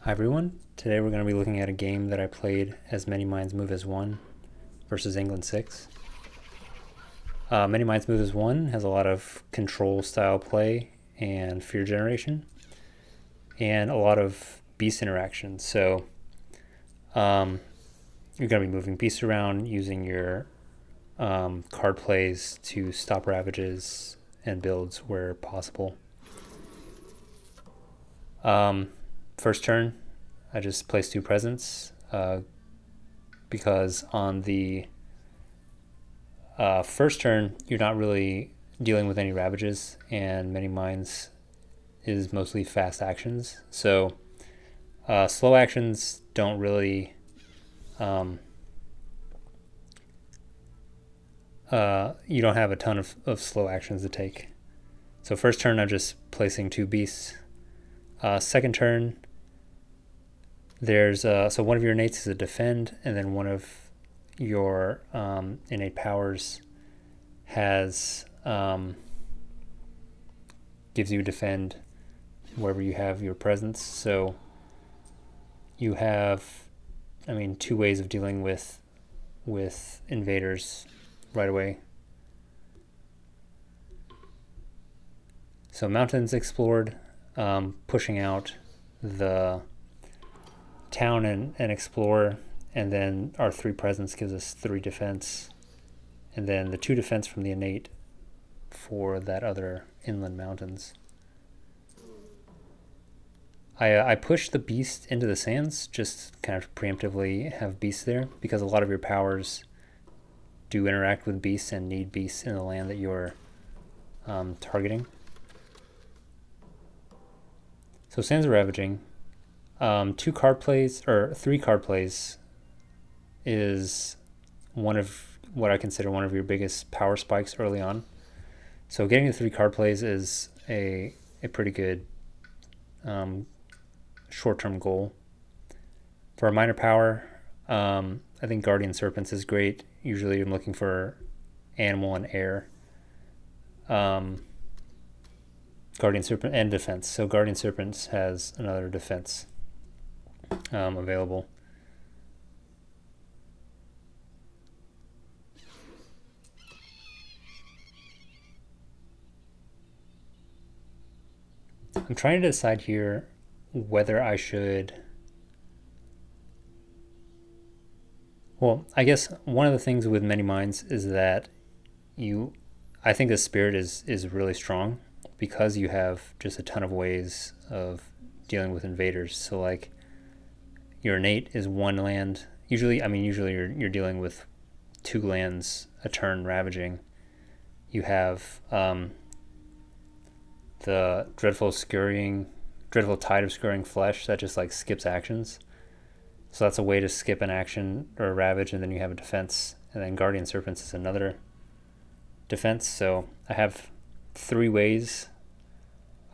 Hi everyone, today we're going to be looking at a game that I played as Many Minds Move as One versus England 6. Many Minds Move as One has a lot of control style play and fear generation and a lot of beast interactions. So you're going to be moving beasts around using your card plays to stop ravages and builds where possible. First turn, I just place 2 presents because on the first turn you're not really dealing with any ravages, and Many Minds is mostly fast actions. So slow actions don't really you don't have a ton of slow actions to take. So first turn I'm just placing 2 beasts. Second turn, there's so one of your innates is a defend, and then one of your innate powers has gives you defend wherever you have your presence. So you have, 2 ways of dealing with invaders right away. So mountains explored, pushing out the town and explore, and then our 3 presence gives us 3 defense, and then the 2 defense from the innate for that other inland mountains. I push the beast into the sands, just kind of preemptively have beasts there, because a lot of your powers do interact with beasts and need beasts in the land that you're targeting. So Sands of Ravaging, 2 card plays, or 3 card plays, is one of what I consider one of your biggest power spikes early on. So getting to 3 card plays is a pretty good short-term goal. For a minor power, I think Guardian Serpents is great. Usually I'm looking for animal and air. Guardian Serpent and defense. So Guardian Serpents has another defense available. I'm trying to decide here whether I should... Well, I guess one of the things with Many Minds is that I think the spirit is really strong, because you have just a ton of ways of dealing with invaders. So like your innate is 1 land. Usually you're dealing with 2 lands a turn ravaging. You have the Dreadful Tide of Scurrying Flesh that just like skips actions. So that's a way to skip an action or a ravage, and then you have a defense. And then Guardian Serpents is another defense. So I have 3 ways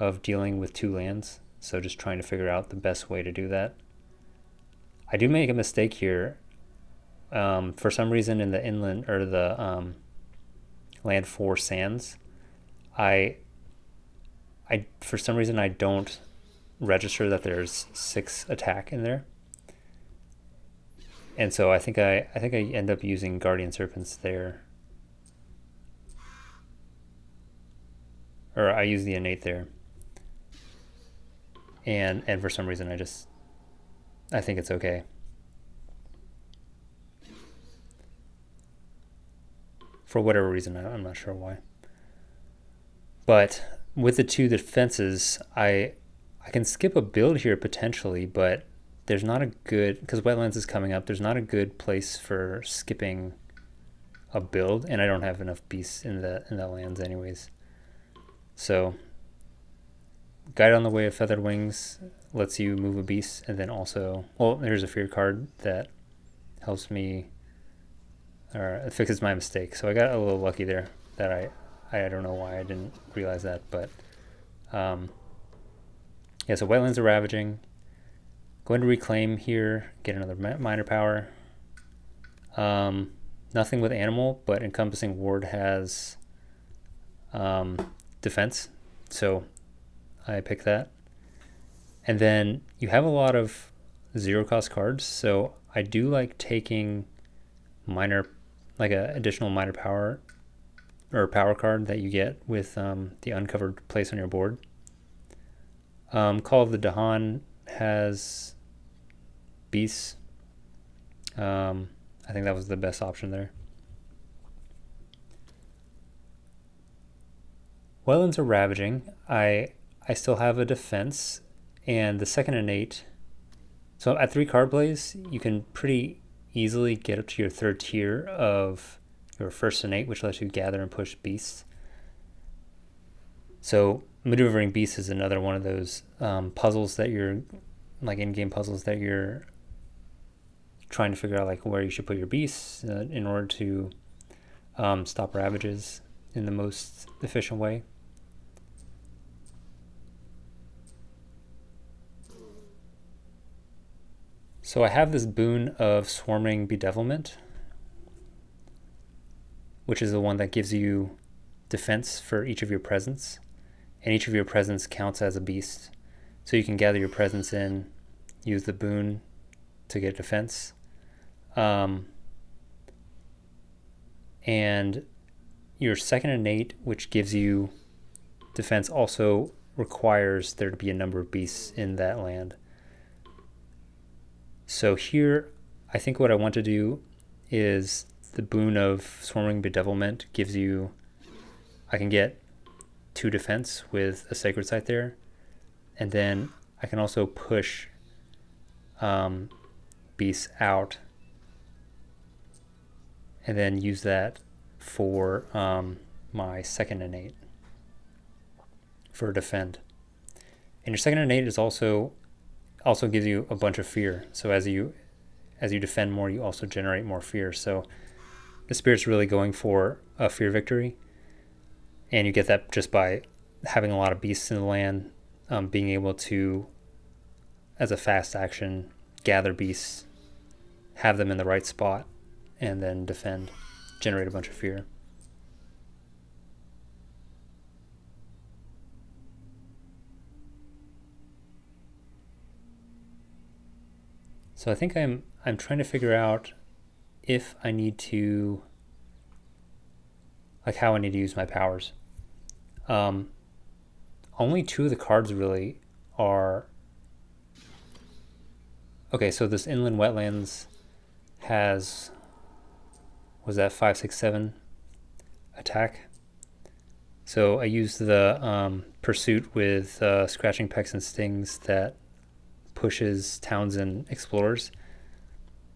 of dealing with 2 lands. So just trying to figure out the best way to do that. I do make a mistake here. For some reason in the inland, or the land 4 sands, for some reason I don't register that there's 6 attack in there. And so I think I end up using Guardian Serpents there. Or I use the innate there. And for some reason I think it's okay. For whatever reason, I'm not sure why. But with the 2 defenses, I can skip a build here potentially, but there's not a good, because Wetlands is coming up, there's not a good place for skipping a build, and I don't have enough beasts in the lands anyways. So Guide on the Way of Feathered Wings lets you move a beast, and then also, well, there's a fear card that helps me, or it fixes my mistake. So I got a little lucky there that I don't know why I didn't realize that, but yeah, so Wetlands are Ravaging. Going to Reclaim here, get another minor power. Nothing with animal, but Encompassing Ward has defense, so I pick that. And then you have a lot of zero cost cards, so I do like taking minor, like a additional minor power or power card that you get with the uncovered place on your board. Call of the Dahan has beasts. I think that was the best option there. Wetlands are ravaging. I still have a defense, and the second innate. So at 3 card plays, you can pretty easily get up to your 3rd tier of your first innate, which lets you gather and push beasts. So maneuvering beasts is another one of those puzzles that you're, like in-game puzzles that you're trying to figure out, like where you should put your beasts in order to stop ravages in the most efficient way. So I have this boon of Swarming Bedevilment, which is the one that gives you defense for each of your presents, and each of your presents counts as a beast. So you can gather your presents in, use the boon to get defense. And your second innate, which gives you defense, also requires there to be a number of beasts in that land. So here, I think what I want to do is the boon of Swarming Bedevilment gives you, I can get 2 defense with a Sacred Site there, and then I can also push beasts out and then use that for my second innate for defend. And your second innate is also gives you a bunch of fear. So as you defend more, you also generate more fear. So the spirit's really going for a fear victory, and you get that just by having a lot of beasts in the land, being able to, as a fast action, gather beasts, have them in the right spot, and then defend, generate a bunch of fear. So I think I'm trying to figure out if I need to, like how I need to use my powers. Only 2 of the cards really are, okay, so this Inland Wetlands has, was that 5, 6, 7 attack? So I used the Pursuit with Scratching Pecks and Stings that pushes towns and explorers,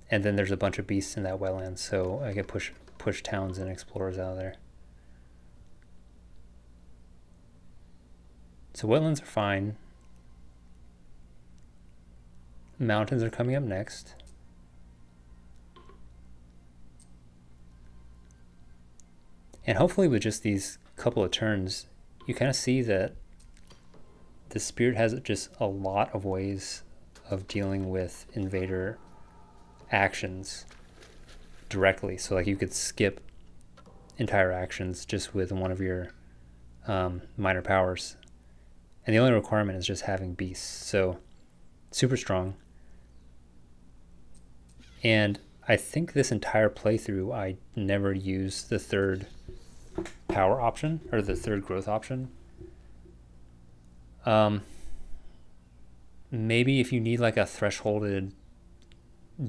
and then there's a bunch of beasts in that wetland, so I can push towns and explorers out of there. So wetlands are fine. Mountains are coming up next. And hopefully with just these couple of turns, you kind of see that the Spirit has just a lot of ways of dealing with invader actions directly. So like you could skip entire actions just with one of your minor powers. And the only requirement is just having beasts. So super strong. And I think this entire playthrough, I never used the 3rd power option or the 3rd growth option. Maybe if you need like a thresholded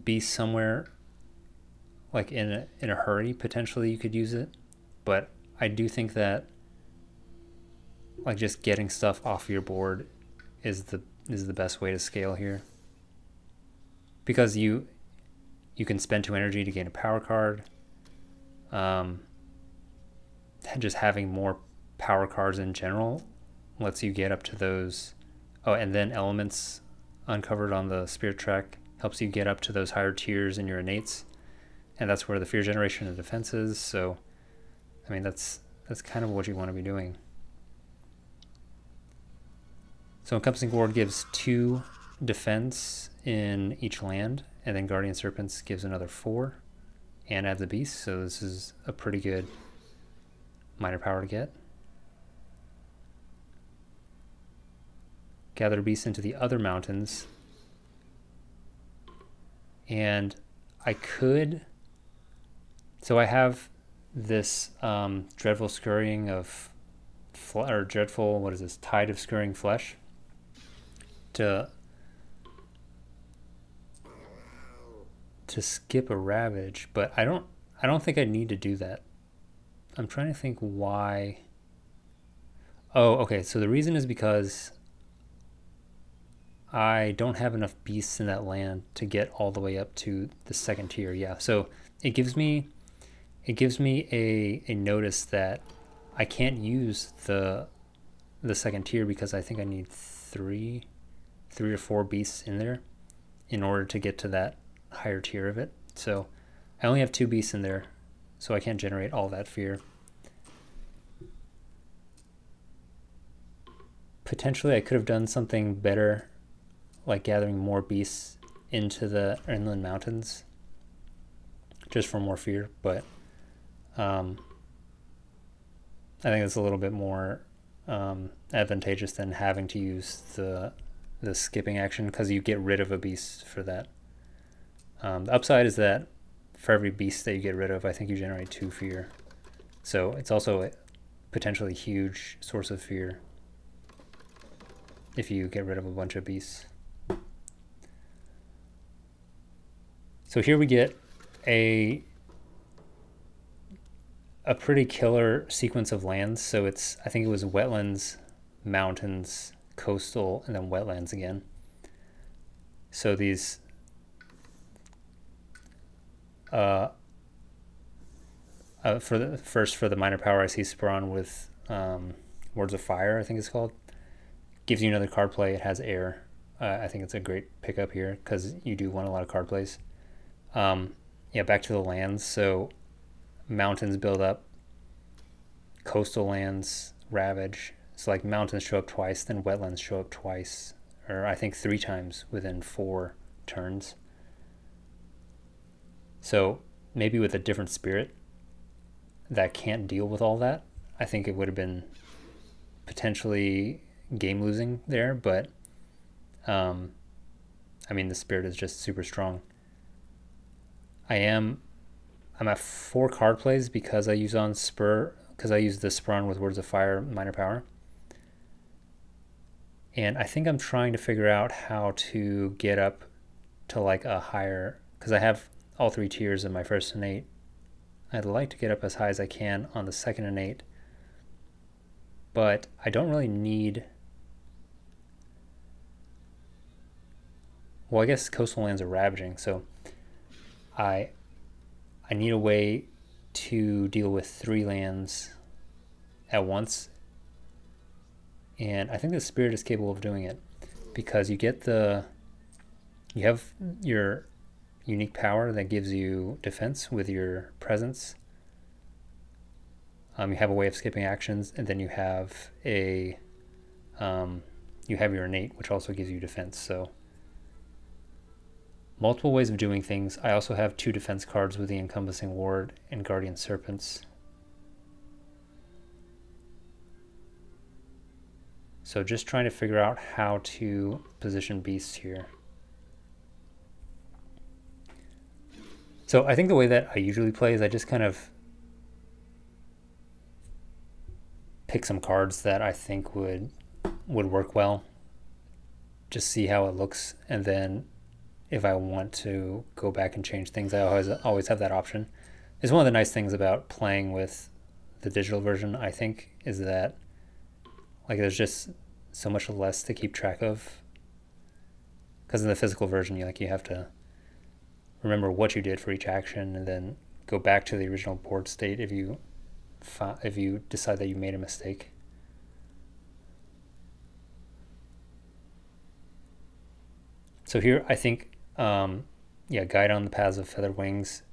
beast somewhere, like in a hurry, potentially you could use it. But I do think that like just getting stuff off your board is the best way to scale here, because you can spend 2 energy to gain a power card. Just having more power cards in general lets you get up to those. Oh, and then elements uncovered on the Spirit track helps you get up to those higher tiers in your innates, and that's where the fear generation and defense is. So I mean that's kind of what you want to be doing. So Encompassing Ward gives 2 defense in each land, and then Guardian Serpents gives another 4 and adds a beast, so this is a pretty good minor power to get. gather beasts into the other mountains. And I could, so I have this dreadful scurrying of, or dreadful, what is this, tide of scurrying flesh to skip a ravage, but I don't think I need to do that. I'm trying to think why. Oh, okay, so the reason is because I don't have enough beasts in that land to get all the way up to the second tier. Yeah, so it gives me a notice that I can't use the second tier because I think I need three or four beasts in there in order to get to that higher tier of it. So I only have 2 beasts in there, so I can't generate all that fear. Potentially I could have done something better, like gathering more beasts into the inland mountains just for more fear, but I think it's a little bit more advantageous than having to use the skipping action, because you get rid of a beast for that. The upside is that for every beast that you get rid of, I think you generate 2 fear. So it's also a potentially huge source of fear if you get rid of a bunch of beasts. So here we get a pretty killer sequence of lands. So it's, I think it was wetlands, mountains, coastal, and then wetlands again. So these for the minor power, I see Speron with Words of Fire, I think it's called. Gives you another card play. It has air. I think it's a great pickup here because you do want a lot of card plays. Yeah, back to the lands. So mountains build up, coastal lands ravage. So like mountains show up twice, then wetlands show up twice, or I think 3 times within 4 turns. So maybe with a different spirit that can't deal with all that, I think it would have been potentially game losing there, but I mean, the spirit is just super strong. I'm at 4 card plays because I use the Speron with Words of Fire minor power. And I think I'm trying to figure out how to get up to like a higher, because I have all 3 tiers of my first innate. I'd like to get up as high as I can on the second innate, but I don't really need, well, I guess coastal lands are ravaging, so I need a way to deal with 3 lands at once, and I think the spirit is capable of doing it because you have your unique power that gives you defense with your presence. You have a way of skipping actions, and then you have your innate, which also gives you defense. So multiple ways of doing things. I also have 2 defense cards with the Encompassing Ward and Guardian Serpents. So just trying to figure out how to position beasts here. So I think the way that I usually play is I just kind of pick some cards that I think would work well. Just see how it looks, and then if I want to go back and change things, I always have that option. It's one of the nice things about playing with the digital version, I think, is that like there's just so much less to keep track of. Because in the physical version, you have to remember what you did for each action, and then go back to the original board state if you decide that you made a mistake. So here, I think, Guide on the Paths of Feathered Wings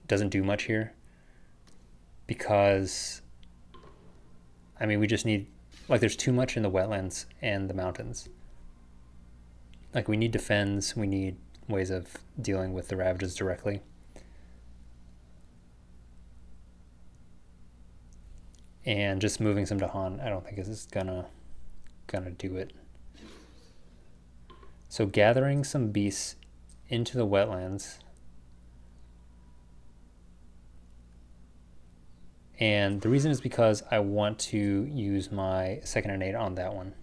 doesn't do much here because, I mean, we just need, like, there's too much in the wetlands and the mountains. Like, we need defends, we need ways of dealing with the ravages directly. And just moving some to Han, I don't think is gonna do it. So gathering some beasts into the wetlands. And the reason is because I want to use my second innate on that one.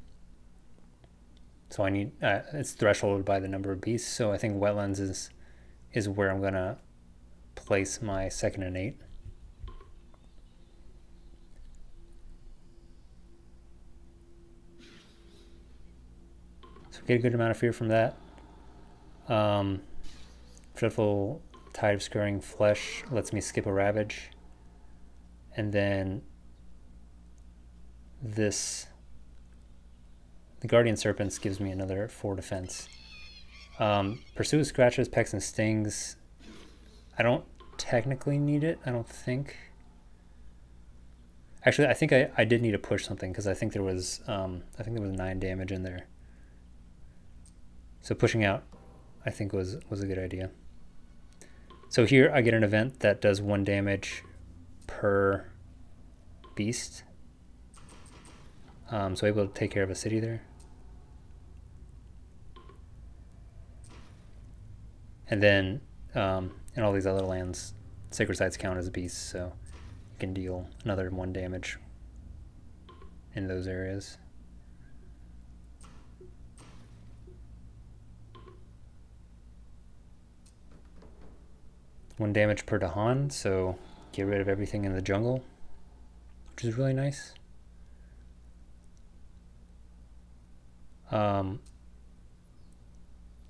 So I need, it's thresholded by the number of beasts. So I think wetlands is where I'm gonna place my second innate. So get a good amount of fear from that. Dreadful Tide of Scurrying Flesh lets me skip a Ravage. And then this, the Guardian Serpents gives me another 4 defense. Pursue with Scratches, Pecks, and Stings. I don't technically need it, I don't think. Actually, I think I did need to push something because I think there was 9 damage in there. So pushing out, I think was a good idea. So here I get an event that does 1 damage per beast. So able to take care of a city there. And then in all these other lands, Sacred Sites count as beasts, so you can deal another 1 damage in those areas. One damage per Dahan, so get rid of everything in the jungle, which is really nice.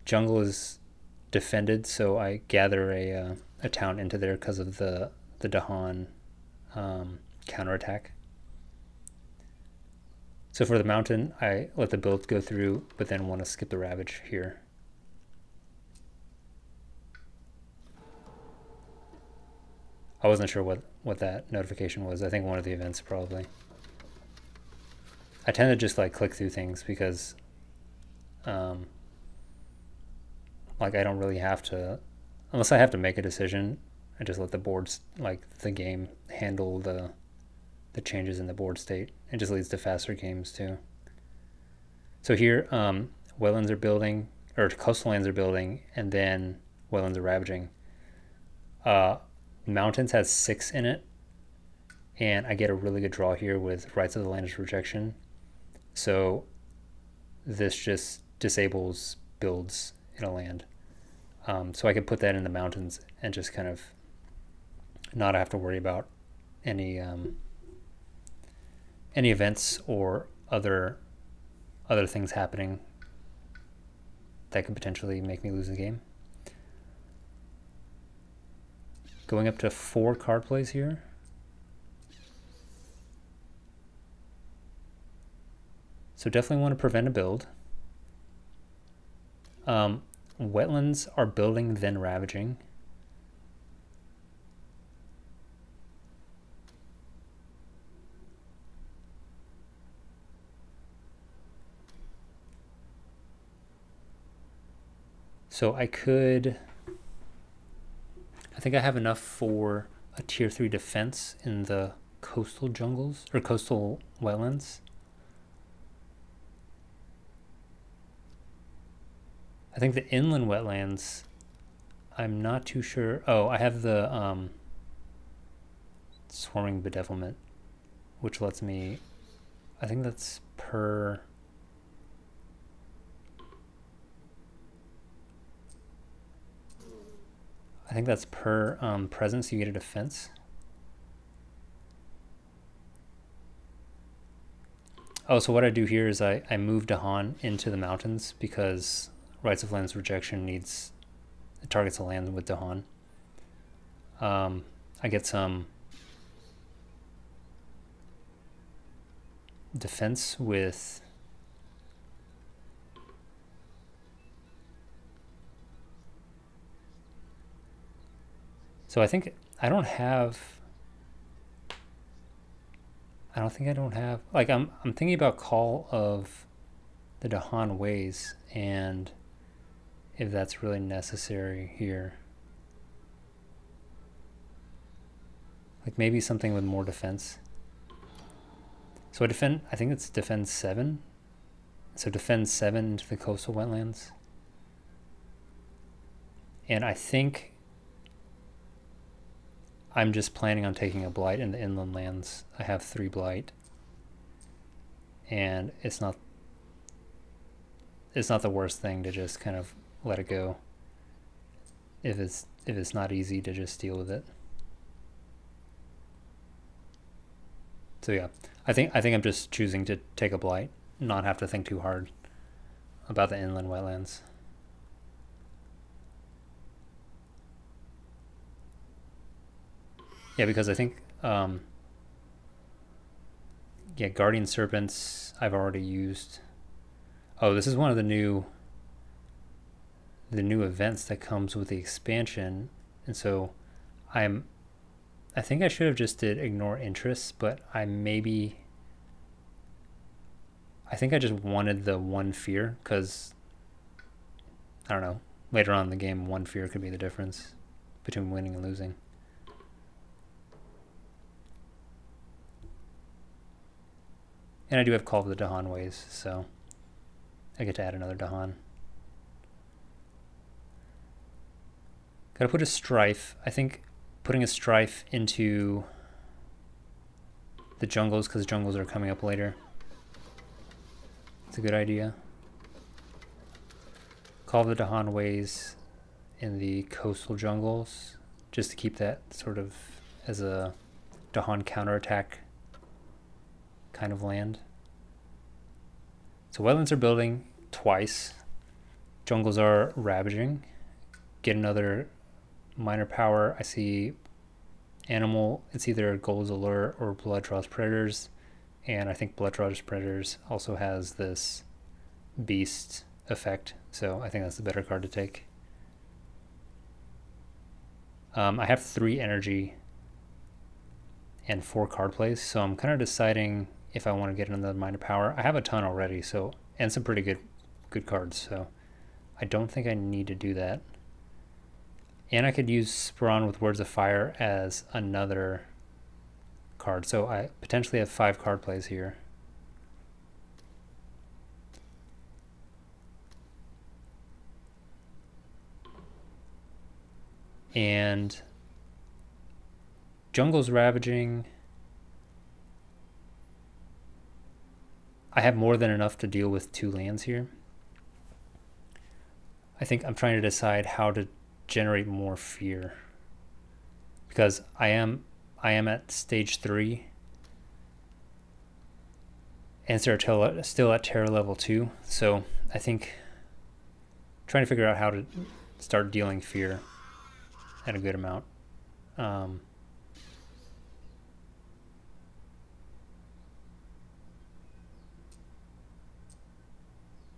Jungle is defended, so I gather a town into there because of the Dahan counterattack. So for the mountain, I let the build go through, but then want to skip the Ravage here. I wasn't sure what that notification was. I think one of the events probably. I tend to just like click through things because like I don't really have to, unless I have to make a decision, I just let the boards, like the game, handle the changes in the board state. It just leads to faster games too. So here, wetlands are building, or coastal lands are building, and then wetlands are ravaging. Mountains has 6 in it, and I get a really good draw here with Rites of the Land's Rejection. So this just disables builds in a land. So I could put that in the mountains and just kind of not have to worry about any events or other things happening that could potentially make me lose the game. Going up to 4 card plays here. So definitely want to prevent a build. Wetlands are building, then ravaging. So I think I have enough for a tier 3 defense in the coastal jungles or coastal wetlands. I think the inland wetlands, I'm not too sure. Oh, I have the Swarming Bedevilment, which lets me, I think that's per, presence you get a defense. Oh, so what I do here is I move Dahan into the mountains because Rites of Land's Rejection needs, it targets a land with Dahan. I get some defense with so I think I don't have like I'm thinking about Call of the Dahan Ways and if that's really necessary here. Like maybe something with more defense. So I think it's defend 7. So defend 7 into the coastal wetlands. And I think I'm just planning on taking a blight in the inland lands. I have 3 blight. And it's not the worst thing to just kind of let it go if it's not easy to just deal with it. So yeah, I think I'm just choosing to take a blight, not have to think too hard about the inland wetlands. Yeah, because I think yeah, Guardian Serpents I've already used. Oh, this is one of the new events that comes with the expansion, and so I think I should have just did ignore interests, but I think I just wanted the 1 fear, because I don't know, later on in the game 1 fear could be the difference between winning and losing. And I do have Call of the Dahan Ways, so I get to add another Dahan. Gotta put a Strife. I think putting a Strife into the jungles, because jungles are coming up later, it's a good idea. Call of the Dahan Ways in the coastal jungles, just to keep that sort of as a Dahan counterattack kind of land. So wetlands are building twice. Jungles are ravaging. Get another minor power. I see animal. It's either Gold's Allure or Bloodtraw's Predators. And I think Bloodtraw's Predators also has this beast effect. So I think that's the better card to take. I have 3 energy and 4 card plays, so I'm kind of deciding if I want to get another minor power. I have a ton already, so, and some pretty good cards, so I don't think I need to do that. And I could use Speron with Words of Fire as another card, so I potentially have 5 card plays here. And jungle's ravaging. I have more than enough to deal with 2 lands here. I think I'm trying to decide how to generate more fear, because I am at stage 3 and still at terror level 2, so I think trying to figure out how to start dealing fear at a good amount. I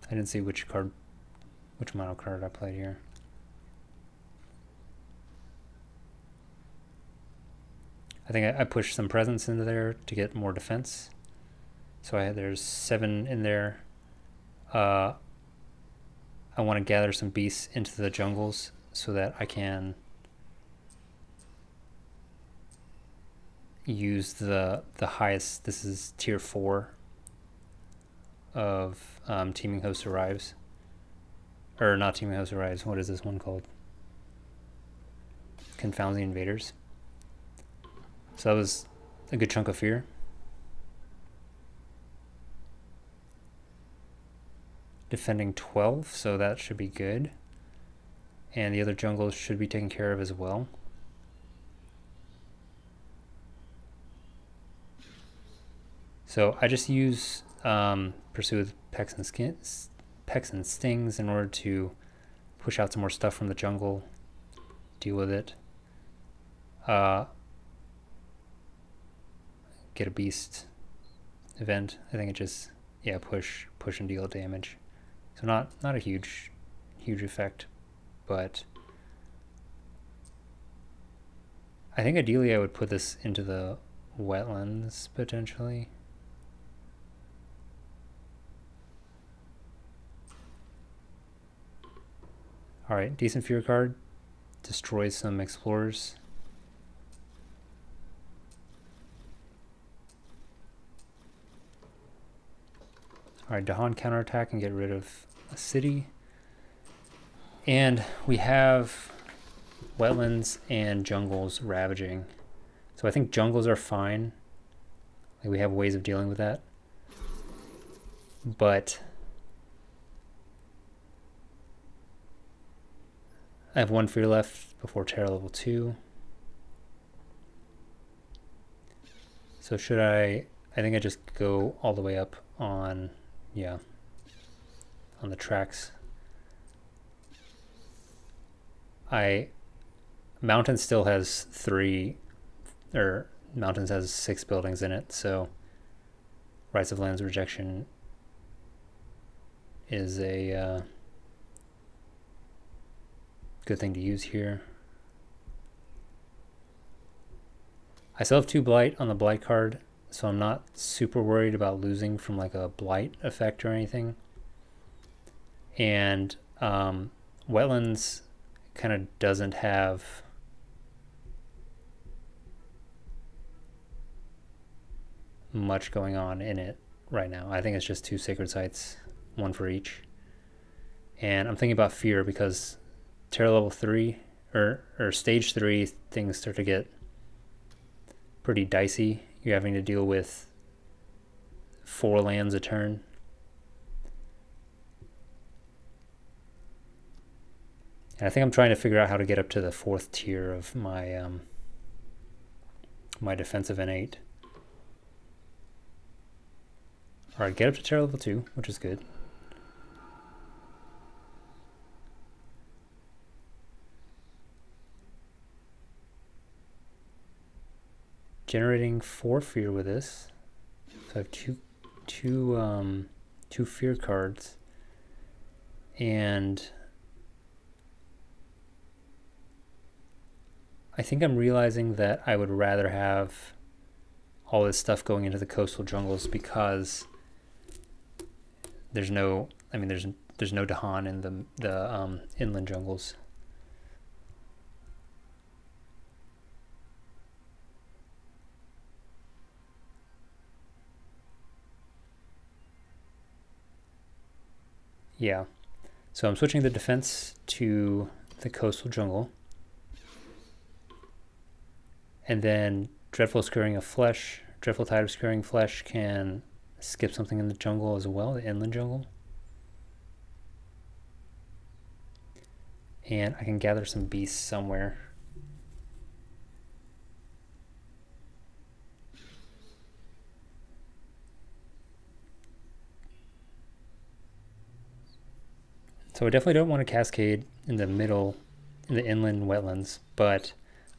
didn't see which mono card I played here. I think I pushed some presence into there to get more defense. So there's 7 in there. I want to gather some beasts into the jungles so that I can use the highest. This is tier 4 of Teeming Host Arrives. Or not Teeming Host Arrives, what is this one called? Confound the Invaders. So that was a good chunk of fear. Defending 12, so that should be good. And the other jungles should be taken care of as well. So I just use Pursue with Pecks and Stings in order to push out some more stuff from the jungle, deal with it. Get a beast event. I think it just, yeah, push and deal damage. So not a huge effect, but I think ideally I would put this into the wetlands potentially. All right, decent fear card. Destroys some explorers. All right, Dahan counterattack and get rid of a city. And we have wetlands and jungles ravaging. So I think jungles are fine. Like we have ways of dealing with that. But I have 1 fear left before terror level 2. So should I think I just go all the way up on, yeah, on the tracks. Mountain still has 6 buildings in it, so Rights of Lands Rejection is a good thing to use here. I still have 2 blight on the blight card, so I'm not super worried about losing from like a blight effect or anything. And wetlands kind of doesn't have much going on in it right now. I think it's just 2 sacred sites, 1 for each. And I'm thinking about fear because terror level 3 or stage 3 things start to get pretty dicey. You're having to deal with 4 lands a turn. And I think I'm trying to figure out how to get up to the 4th tier of my my defensive innate. All right, get up to terror level 2, which is good. Generating 4 fear with this. So I have two fear cards. And I think I'm realizing that I would rather have all this stuff going into the coastal jungles because there's no, I mean, there's no Dahan in the inland jungles. Yeah, so I'm switching the defense to the coastal jungle. And then Dreadful Scurrying of Flesh, Dreadful Tide of Scurrying Flesh can skip something in the jungle as well, the inland jungle. And I can gather some beasts somewhere. So I definitely don't want to cascade in the middle, in the inland wetlands, but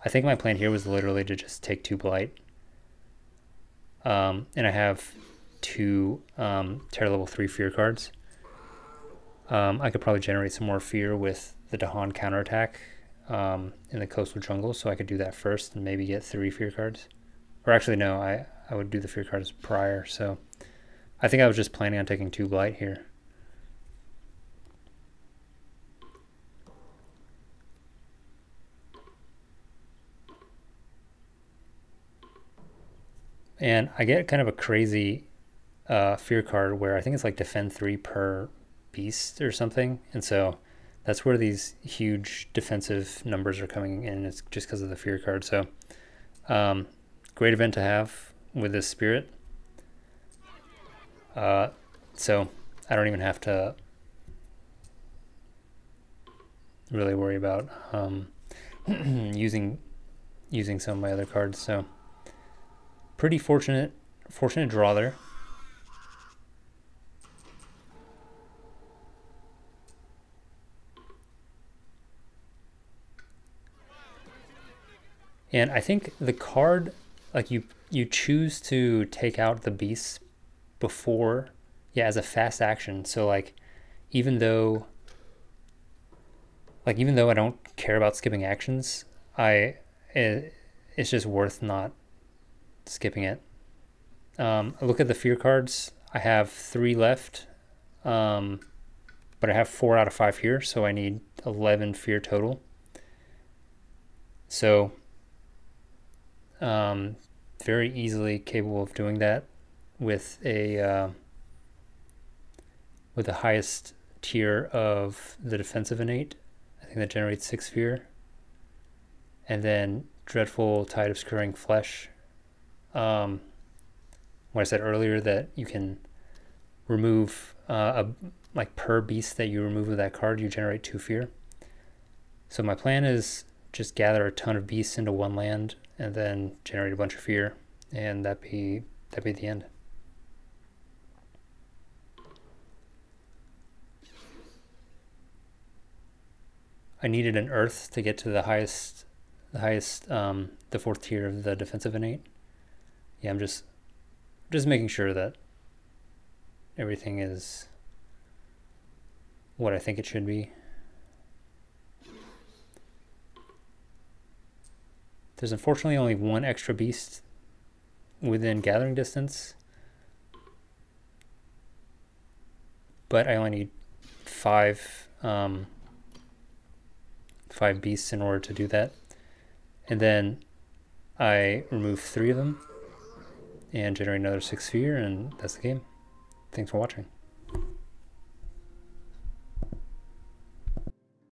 I think my plan here was literally to just take 2 blight. And I have 2 terror level 3 fear cards. I could probably generate some more fear with the Dahan counterattack in the coastal jungle, so I could do that first and maybe get 3 fear cards. Or actually no, I would do the fear cards prior, so I think I was just planning on taking 2 blight here. And I get kind of a crazy fear card where I think it's like defend 3 per beast or something. And so that's where these huge defensive numbers are coming in. It's just because of the fear card. So great event to have with this spirit. So I don't even have to really worry about using some of my other cards. So pretty fortunate draw there. And I think the card, like you choose to take out the beasts before, yeah, as a fast action. So like even though I don't care about skipping actions, it's just worth not skipping it. I look at the fear cards. I have 3 left, but I have 4 out of 5 here, so I need 11 fear total. So very easily capable of doing that with the highest tier of the defensive innate. I think that generates 6 fear. And then Dreadful Tide Obscuring Flesh. What I said earlier, that you can remove like per beast that you remove with that card, you generate 2 fear. So my plan is just gather a ton of beasts into one land and then generate a bunch of fear, and that'd be the end. I needed an earth to get to the highest, the 4th tier of the defensive innate. Yeah, I'm just making sure that everything is what I think it should be. There's unfortunately only 1 extra beast within gathering distance, but I only need 5 beasts in order to do that. And then I remove 3 of them and generate another 6 fear, and that's the game. Thanks for watching.